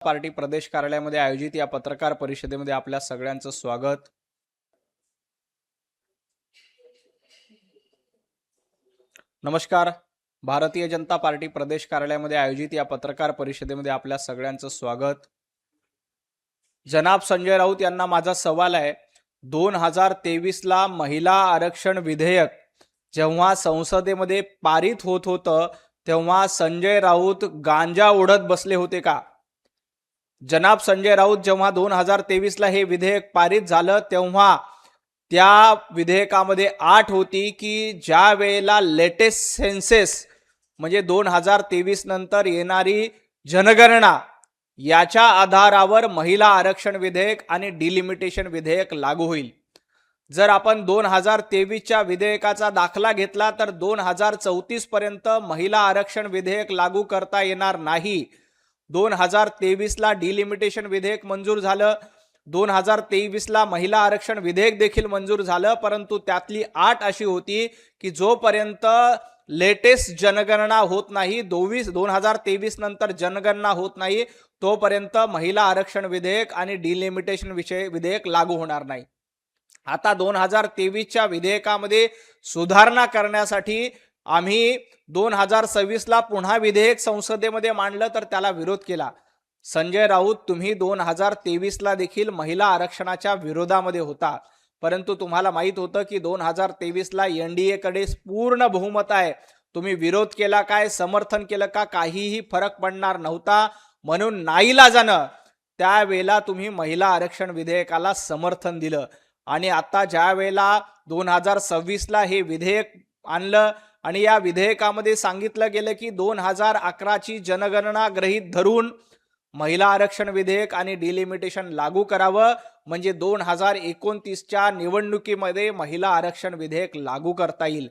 Party प्रदेश कार्यालयामध्ये आयोजित या पत्रकार परिषदेमध्ये आपल्या सगळ्यांचं स्वागत। नमस्कार। भारतीय जनता पार्टी प्रदेश कार्यालयामध्ये आयोजित या पत्रकार परिषदेमध्ये आपल्या सगळ्यांचं स्वागत। जनाब संजय राऊत यांना माझा सवाल आहे, 2023 ला महिला आरक्षण विधेयक जेव्हा संसदेमध्ये पारित होत होतं तेव्हा संजय राऊत गांजा ओढत बसले होते का? जनाब संजय राऊत जेव्हा 2023 ला हे विधेयक पारित झालं तेव्हा त्या विधेयकामध्ये अट होती की ज्या वेळेला लेटेस्ट सेन्सेस म्हणजे 2023 नंतर येणारी जनगणना याच्या आधारावर महिला आरक्षण विधेयक आणि डिलिमिटेशन विधेयक लागू होईल। जर आपण 2023 च्या विधेयकाचा दाखला घेतला तर 2034 पर्यंत महिला आरक्षण विधेयक लागू करता येणार नाही। 2023 ला डिलिमिटेशन विधेयक मंजूर झालं, 2023 ला महिला आरक्षण विधेयक देखील मंजूर झालं, परंतु त्यातली अट अशी होती की जोपर्यंत लेटेस्ट जनगणना होत नाही, 2023 नंतर जनगणना होत नाही तोपर्यंत महिला आरक्षण विधेयक आणि डिलिमिटेशन विधेयक लागू होणार नाही। आता 2023 च्या विधेयकामध्ये सुधारणा करण्यासाठी आम्ही 2026 ला पुन्हा विधेयक संसदेमध्ये मांडलं तर त्याला विरोध केला। संजय राऊत, तुम्ही 2023 ला देखील महिला आरक्षणाच्या विरोधामध्ये होता, परंतु तुम्हाला माहित होतं की 2023 ला एनडीए कडे पूर्ण बहुमत आहे। तुम्ही विरोध केला काय, समर्थन केलं का, काहीही फरक पडणार नव्हता, म्हणून नाईलाजानं त्यावेळेला तुम्ही महिला आरक्षण विधेयकाला समर्थन दिलं। आणि आता ज्या वेळेला 2026 ला हे विधेयक आणलं आणि या विधेयकामध्ये सांगितलं गेलं की 2011 ची जनगणना गृहीत धरून महिला आरक्षण विधेयक आणि डिलिमिटेशन लागू करावं, म्हणजे 2029 च्या निवडणुकीमध्ये महिला आरक्षण विधेयक लागू करता येईल।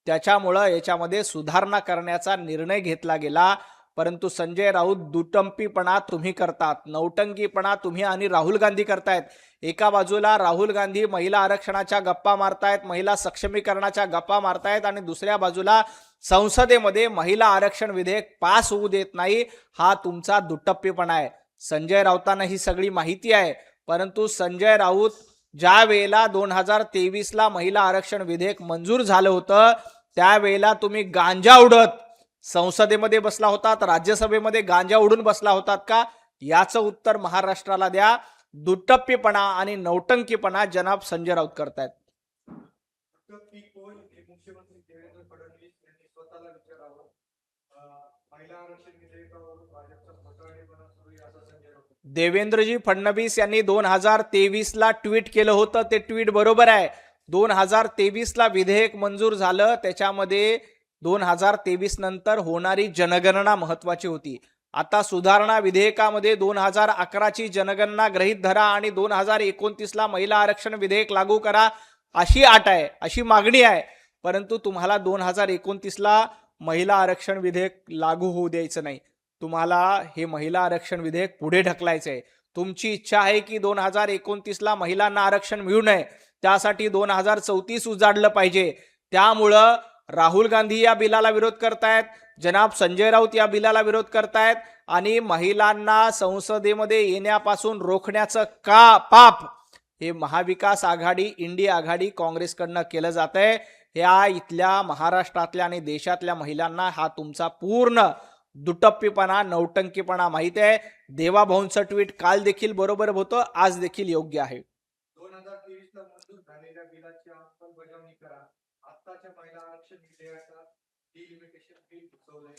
त्याच्यामुळे याच्यामध्ये सुधारणा करण्याचा निर्णय घेतला गेला, परंतु संजय राऊत दुटंपीपणा तुम्ही करतात, नौटंकीपणा तुम्ही आणि राहुल गांधी करतायत। एका बाजूला राहुल गांधी महिला आरक्षणाच्या गप्पा मारतायत, महिला सक्षमीकरणाच्या गप्पा मारतायत, आणि दुसऱ्या बाजूला संसदेमध्ये महिला आरक्षण विधेयक पास होऊ देत नाही। हा तुमचा दुटप्पीपणा आहे। संजय राऊतांना ही सगळी माहिती आहे, परंतु संजय राऊत ज्या वेळेला 2023 ला महिला आरक्षण विधेयक मंजूर झालं होतं त्यावेळेला तुम्ही गांजा उडत संसदेमध्ये बसला होतात, राज्यसभेमध्ये गांजा उडून बसला होतात का? याचं उत्तर महाराष्ट्राला द्या। दुटप्पीपणा आणि नौटंकीपणा जनाब संजय राऊत करतायत। मुख्यमंत्री देवेंद्र फडणवीस यांनी स्वतःला विचारावं, महिला आरक्षण विधेयकावर भाजपचा फसवेपणा सुरू आहे असं संजय राऊत। देवेंद्रजी फडणवीस यांनी 2023 ला ट्विट केलं होतं, ते ट्विट बरोबर आहे। 2023 ला विधेयक मंजूर झालं, त्याच्यामध्ये 2023 नंतर होणारी जनगणना महत्वाची होती। आता सुधारणा विधेयकामध्ये 2011 ची जनगणना गृहीत धरा आणि 2029 ला महिला आरक्षण विधेयक लागू करा अशी अट आहे, अशी मागणी आहे, परंतु तुम्हाला 2029 ला महिला आरक्षण विधेयक लागू होऊ द्यायचं नाही। तुम्हाला हे महिला आरक्षण विधेयक पुढे ढकलायचं आहे। तुमची इच्छा आहे की 2029 ला महिलांना आरक्षण मिळू नये, त्यासाठी 2034 उजाडलं पाहिजे। त्यामुळं राहुल गांधी या बिलाला विरोध करतायत, जनाब संजय राऊत या बिलाला विरोध करतायत, आणि महिलांना संसदेमध्ये येण्यापासून रोखण्याचं पाप हे महाविकास आघाडी, इंडिया आघाडी, काँग्रेसकडनं केलं जात आहे। या इथल्या महाराष्ट्रातल्या आणि देशातल्या महिलांना हा तुमचा पूर्ण दुटप्पीपणा, नौटंकीपणा माहिती आहे। देवाभाऊंचं ट्विट काल देखील बरोबर होतं, आज देखील योग्य आहे। 2023 ला मंजूर झालेल्या बिलाची अंमलबजावणी करा। आताच्या महिला आरक्षण विधेयकात डिलिमिटेशन बिल घुसवले।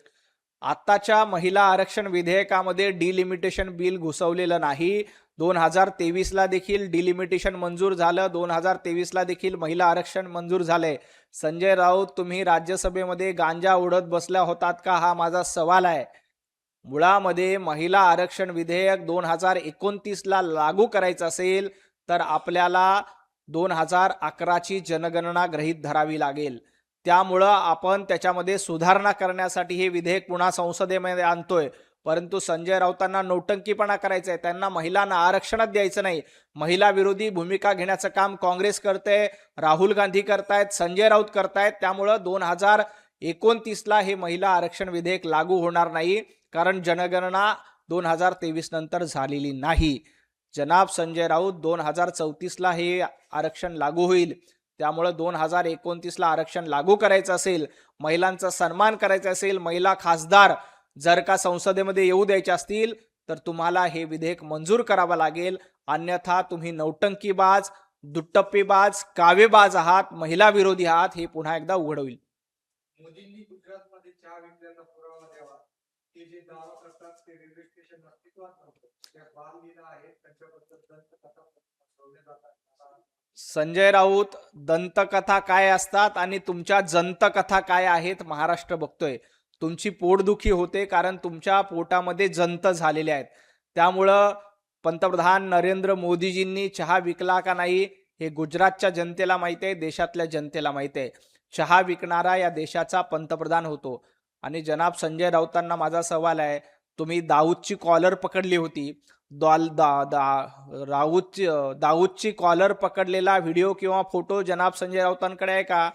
आताच्या महिला आरक्षण विधेयकामध्ये डिलिमिटेशन बिल घुसवलेलं नाही। 2023 ला देखील डिलिमिटेशन मंजूर झालं, 2023 ला देखील महिला आरक्षण मंजूर झाले। संजय राऊत, तुम्ही राज्यसभेमध्ये गांजा उडत बसल्या होतात का, हा माझा सवाल आहे। मुळामध्ये महिला आरक्षण विधेयक 2029 ला लागू करायचं असेल तर आपल्याला 2011 ची जनगणना गृहीत धरावी लागेल। त्यामुळं आपण त्याच्यामध्ये सुधारणा करण्यासाठी हे विधेयक पुन्हा संसदेमध्ये आणतोय, परंतु संजय राऊतांना नौटंकीपणा करायचा आहे। त्यांना महिलांना आरक्षणात द्यायचं नाही। महिला विरोधी भूमिका घेण्याचं काम काँग्रेस करते, राहुल गांधी करतायत, संजय राऊत करतायत। त्यामुळं 2029 ला हे महिला आरक्षण विधेयक लागू होणार नाही, कारण जनगणना 2023 नंतर झालेली नाही. जनाब संजय राऊत 2034ला हे आरक्षण लागू होईल. त्यामुळे 2029ला आरक्षण लागू करायचं असेल, महिलांचा सन्मान करायचा असेल, महिला खासदार जर का संसदेमध्ये येऊ द्यायचे असतील तर तुम्हाला हे विधेयक मंजूर करावं लागेल. अन्यथा तुम्ही नौटंकीबाज, दुट्टप्पीबाज, कावेबाज आहात, महिला विरोधी आहात, हे पुन्हा एकदा उघड होईल. मोदींनी गुजरातमध्ये चहा विकल्याचा पुरावा द्यावा. ते जे दावा करतात ते रेल्वे स्टेशन अस्तित्वात नव्हतं. त्या बाललीला आहेत, त्यांच्याबद्दल दंतकथा बसवल्या जातात. संजय राऊत, दंतकथा काय असतात आणि तुमच्या जंतकथा काय आहेत महाराष्ट्र बघतोय. तुमची पोटदुखी होते कारण तुमच्या पोटामध्ये जंत झालेले आहेत. त्यामुळं पंतप्रधान नरेंद्र मोदीजींनी चहा विकला का नाही हे गुजरातच्या जनतेला माहिती आहे, देशातल्या जनतेला माहिती आहे. चहा विकणारा या देशाचा पंतप्रधान होतो. आणि जनाब संजय राऊतांना माझा सवाल आहे, तुम्ही दाऊदची कॉलर पकडली होती, दाऊदची कॉलर पकडलेला व्हिडिओ किंवा फोटो जनाब संजय राऊतांकडे आहे का?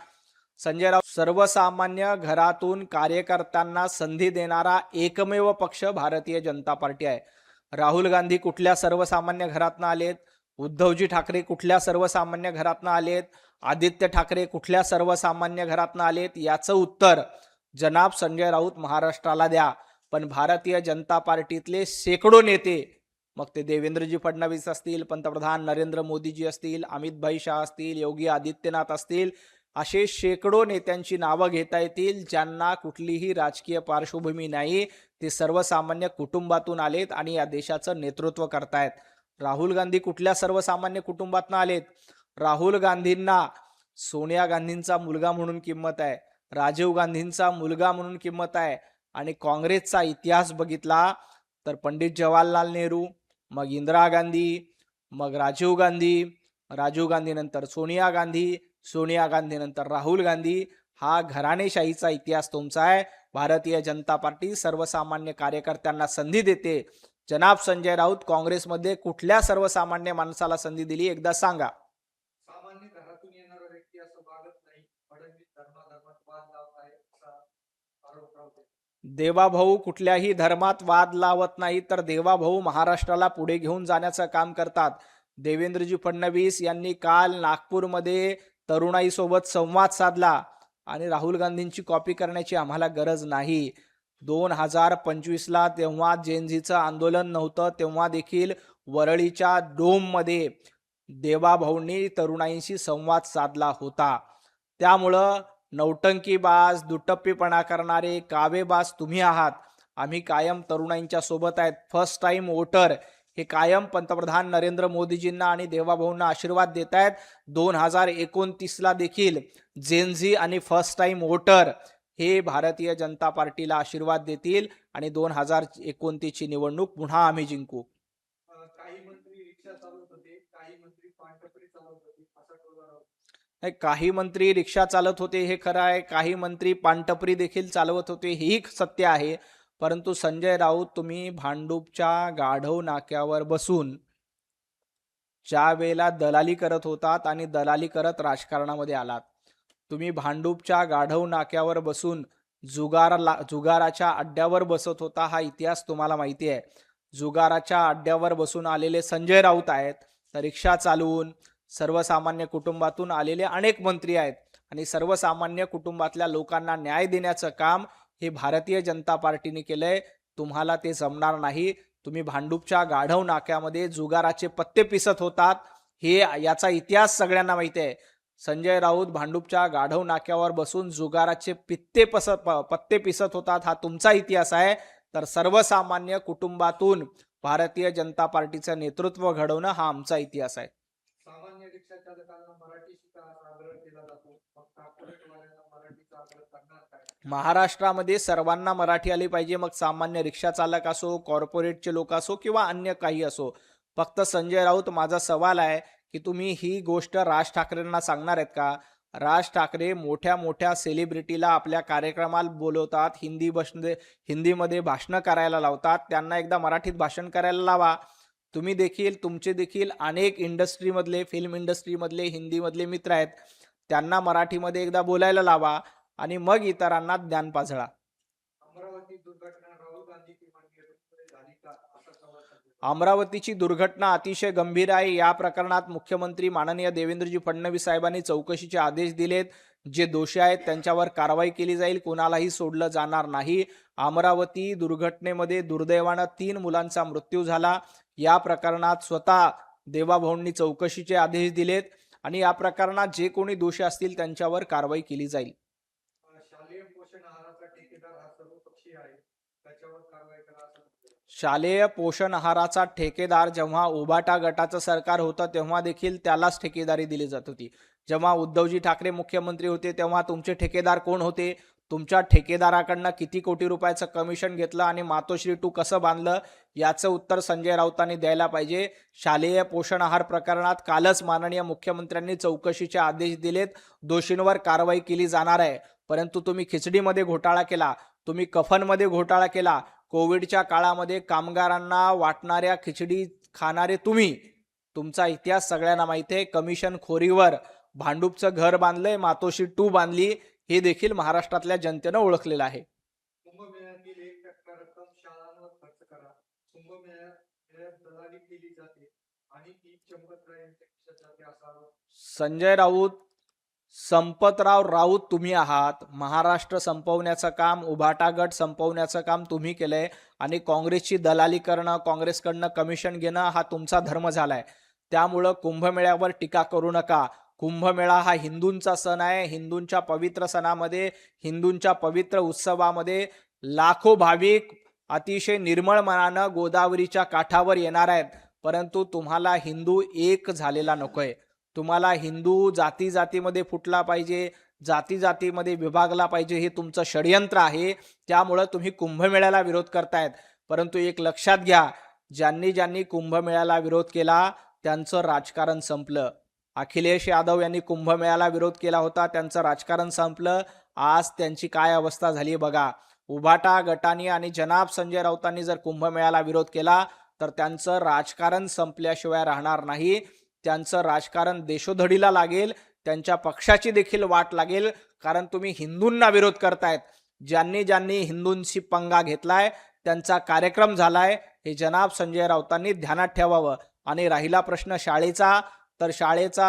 संजय राऊत सर्वसामान्य घरातून कार्यकर्त्यांना संधी देणारा एकमेव पक्ष भारतीय जनता पार्टी आहे. राहुल गांधी कुठल्या सर्वसामान्य घरातनं आलेत? उद्धवजी ठाकरे कुठल्या सर्वसामान्य घरातनं आलेत? आदित्य ठाकरे कुठल्या सर्वसामान्य घरातनं आलेत? याचं उत्तर जनाब संजय राऊत महाराष्ट्राला द्या. पण भारतीय जनता पार्टीतले शेकडो नेते, मग ते देवेंद्रजी फडणवीस असतील, पंतप्रधान नरेंद्र मोदीजी असतील, अमित भाई शाह असतील, योगी आदित्यनाथ असतील, असे शेकडो नेत्यांची नावं घेता येतील ज्यांना कुठलीही राजकीय पार्श्वभूमी नाही. ते सर्वसामान्य कुटुंबातून आलेत आणि या देशाचं नेतृत्व करतायत. राहुल गांधी कुठल्या सर्वसामान्य कुटुंबातून आलेत? राहुल गांधींना सोनिया गांधींचा मुलगा म्हणून किंमत आहे, राजीव गांधींचा मुलगा म्हणून किंमत आहे. आणि काँग्रेसचा इतिहास बघितला तर पंडित जवाहरलाल नेहरू, मग इंदिरा गांधी, मग राजीव गांधी नंतर सोनिया गांधी, सोनिया गांधी नंतर राहुल गांधी, हा घराणेशाहीचा इतिहास तुमचा आहे. भारतीय जनता पार्टी सर्वसामान्य कार्यकर्त्यांना संधी देते. जनाब संजय राऊत, काँग्रेसमध्ये कुठल्या सर्वसामान्य माणसाला संधी दिली एकदा सांगा. सामान्य घरातून येणारा व्यक्ती असं वागत नाही. फडणवीस धर्मात वाद लावत आहे असा आरोप राहतो. देवाभाऊ कुठल्याही धर्मात वाद लावत नाही, तर देवाभाऊ महाराष्ट्राला पुढे घेऊन जाण्याचं काम करतात. देवेंद्रजी फडणवीस यांनी काल नागपूरमध्ये तरुणाईसोबत संवाद साधला आणि राहुल गांधींची कॉपी करण्याची आम्हाला गरज नाही. 2025ला तेव्हा जेनझीचं आंदोलन नव्हतं, तेव्हा देखील वरळीच्या डोममध्ये देवाभाऊंनी तरुणाईंशी संवाद साधला होता. त्यामुळं नौटंकीबाज, दुटप्पीपणा करणारे कावेबाज तुम्ही आहात. आम्ही कायम तरुणाईंच्या सोबत आहेत. फर्स्ट टाइम वोटर हे कायम पंतप्रधान नरेंद्र मोदीजींना आणि देवाभाऊंना आशीर्वाद देत आहेत. 2029ला देखील जेनझी आणि फर्स्ट टाइम वोटर हे भारतीय जनता पार्टीला आशीर्वाद देतील आणि 2029ची निवडणूक पुन्हा आम्ही जिंकू. काही मंत्री रिक्षा चालवत होते, काही मंत्री पानटपरी चालवत होते असा टोला राहतो. नाही, काही मंत्री रिक्षा चालत होते हे खरं आहे, काही मंत्री पानटपरी देखील चालवत होते हेही सत्य आहे. परंतु संजय राऊत, तुम्ही भांडूपच्या गाढव नाक्यावर बसून ज्या वेळेला दलाली करत होतात आणि दलाली करत राजकारणामध्ये आलात, तुम्ही भांडूपच्या गाढव नाक्यावर बसून जुगाराच्या अड्ड्यावर बसत होता. हा इतिहास तुम्हाला माहिती आहे. जुगाराच्या अड्ड्यावर बसून आलेले संजय राऊत आहेत, तर रिक्षा चालवून सर्वसामान्य कुटुंबातून आलेले अनेक मंत्री आहेत आणि सर्वसामान्य कुटुंबातल्या लोकांना न्याय देण्याचं काम हे भारतीय जनता पार्टीने केलंय. तुम्हाला ते जमणार नाही. तुम्ही भांडूपच्या गाढव नाक्यामध्ये जुगाराचे पत्ते पिसत होतात, हे याचा इतिहास सगळ्यांना माहिती आहे. संजय राऊत भांडूपच्या गाढव नाक्यावर बसून जुगाराचे पत्ते पिसत होतात, हा तुमचा इतिहास आहे. तर सर्वसामान्य कुटुंबातून भारतीय जनता पार्टीचं नेतृत्व घडवणं हा आमचा इतिहास आहे. सामान्य रिक्षा चालकांना मराठी शिकायला आग्रह केला जातो, मग कॉर्पोरेटवाल्यांना मराठीचा आग्रह करणार काय? महाराष्ट्रामध्ये सर्वांना मराठी आली पाहिजे, मग सामान्य रिक्षा चालक असो, कॉर्पोरेटचे लोक असो किंवा अन्य काही असो. फक्त संजय राऊत, माझा सवाल आहे की तुम्ही ही गोष्ट राज ठाकरेंना सांगणार आहेत का? राज ठाकरे मोठ्या मोठ्या सेलिब्रिटीला आपल्या कार्यक्रमाला बोलवतात, हिंदीमध्ये भाषणं करायला लावतात. त्यांना एकदा मराठीत भाषण करायला लावा. तुम्ही देखील, तुमचे देखील अनेक इंडस्ट्रीमधले, फिल्म इंडस्ट्रीमधले, हिंदीमधले मित्र आहेत, त्यांना मराठीमध्ये एकदा बोलायला लावा आणि मग इतरांना ज्ञान पाजळा. अमरावती दुर्घटना राहुल गांधी की मागे झाली का? अमरावतीची दुर्घटना अतिशय गंभीर आहे. या प्रकरणात मुख्यमंत्री माननीय देवेंद्रजी फडणवीस साहेबांनी चौकशीचे आदेश दिलेत. जे दोषी आहेत त्यांच्यावर कारवाई केली जाईल, कोणालाही सोडलं जाणार नाही. अमरावती दुर्घटनेमध्ये दुर्दैवानं 3 मुलांचा मृत्यू झाला. या प्रकरणात स्वतः देवाभाऊंनी चौकशीचे आदेश दिलेत आणि या प्रकरणात जे कोणी दोषी असतील त्यांच्यावर कारवाई केली जाईल. शालेय पोषण आहाराचा ठेकेदार हा सर्वपक्षीय आहे, त्याच्यावर कारवाई करा असं म्हटलंय. शालेय पोषण आहाराचा ठेकेदार जेव्हा उभाटा गटाचं सरकार होतं तेव्हा देखील त्यालाच ठेकेदारी दिली जात होती. जेव्हा उद्धवजी ठाकरे मुख्यमंत्री होते तेव्हा तुमचे ठेकेदार कोण होते? तुमच्या ठेकेदाराकडनं किती कोटी रुपयाचं कमिशन घेतलं आणि मातोश्री 2 कसं बांधलं याचं उत्तर संजय राऊतांनी द्यायला पाहिजे. शालेय पोषण आहार प्रकरणात कालच माननीय मुख्यमंत्र्यांनी चौकशीचे आदेश दिलेत. दोषींवर कारवाई केली जाणार आहे. परंतु तुम्ही खिचडीमध्ये घोटाळा केला, तुम्ही कफनमध्ये घोटाळा केला. कोविडच्या काळामध्ये कामगारांना वाटणाऱ्या खिचडी खाणारे तुम्ही. तुमचा इतिहास सगळ्यांना माहिती आहे. कमिशन खोरीवर भांडूपचं घर बांधलंय, मातोश्री 2 बांधली, हे देखील महाराष्ट्रातल्या जनतेनं ओळखलेलं आहे. कुंभमेळ्यातील 1% रक्कम शाळांवर खर्च करा. कुंभमेळ्यात दलाली केली जाते आणि ती चंपतराव यांच्या खिशात जाते असा आरोप. संजय राऊत, संपतराव राऊत तुम्ही आहात. महाराष्ट्र संपवण्याचं काम, उभाटा गट संपवण्याचं काम तुम्ही केलंय आणि काँग्रेसची दलाली करणं, काँग्रेसकडनं कमिशन घेणं हा तुमचा धर्म झालाय. त्यामुळं कुंभमेळ्यावर टीका करू नका. कुंभमेळा हा हिंदूंचा सण आहे. हिंदूंच्या पवित्र सणामध्ये, हिंदूंच्या पवित्र उत्सवामध्ये लाखो भाविक अतिशय निर्मळ मनानं गोदावरीच्या काठावर येणार आहेत. परंतु तुम्हाला हिंदू एक झालेला नकोय. तुम्हाला हिंदू जाती जातीमध्ये फुटला पाहिजे, जाती जातीमध्ये विभागला पाहिजे, हे तुमचं षडयंत्र आहे. त्यामुळं तुम्ही कुंभमेळ्याला विरोध करतायत. परंतु एक लक्षात घ्या, ज्यांनी ज्यांनी कुंभमेळ्याला विरोध केला त्यांचं राजकारण संपलं. अखिलेश यादव यांनी कुंभमेळ्याला विरोध केला होता, त्यांचं राजकारण संपलं. आज त्यांची काय अवस्था झाली बघा. उभाटा गटाने आणि जनाब संजय राऊतांनी जर कुंभमेळ्याला विरोध केला तर त्यांचं राजकारण संपल्याशिवाय राहणार नाही. त्यांचं राजकारण देशोधडीला लागेल, त्यांच्या पक्षाची देखील वाट लागेल. कारण तुम्ही हिंदूंना विरोध करतायत. ज्यांनी ज्यांनी हिंदूंशी पंगा घेतलाय त्यांचा कार्यक्रम झालाय, हे जनाब संजय राऊतांनी ध्यानात ठेवावं. आणि राहिला प्रश्न शाळेचा, तर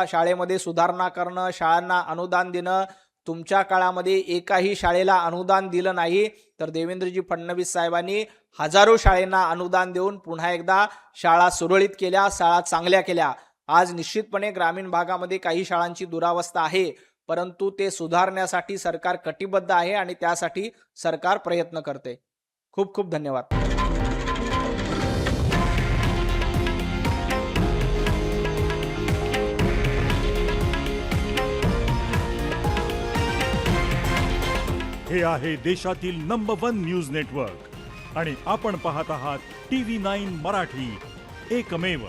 शाळेमध्ये सुधारणा करणं, शाळांना अनुदान देणं. तुमच्या काळामध्ये एकाही शाळेला अनुदान दिलं नाही, तर देवेंद्रजी फडणवीस साहेबांनी हजारो शाळांना अनुदान देऊन पुन्हा एकदा शाळा सुरळीत केल्या, शाळा चांगल्या केल्या. आज निश्चितपणे ग्रामीण भागामध्ये काही शाळांची दुरावस्था आहे, परंतु ते सुधारण्यासाठी सरकार कटिबद्ध आहे आणि त्यासाठी सरकार प्रयत्न करते. खूप खूप धन्यवाद. हे आहे देशातील नंबर 1 न्यूज नेटवर्क आणि आपण पाहत आहात TV9 मराठी, एकमेव.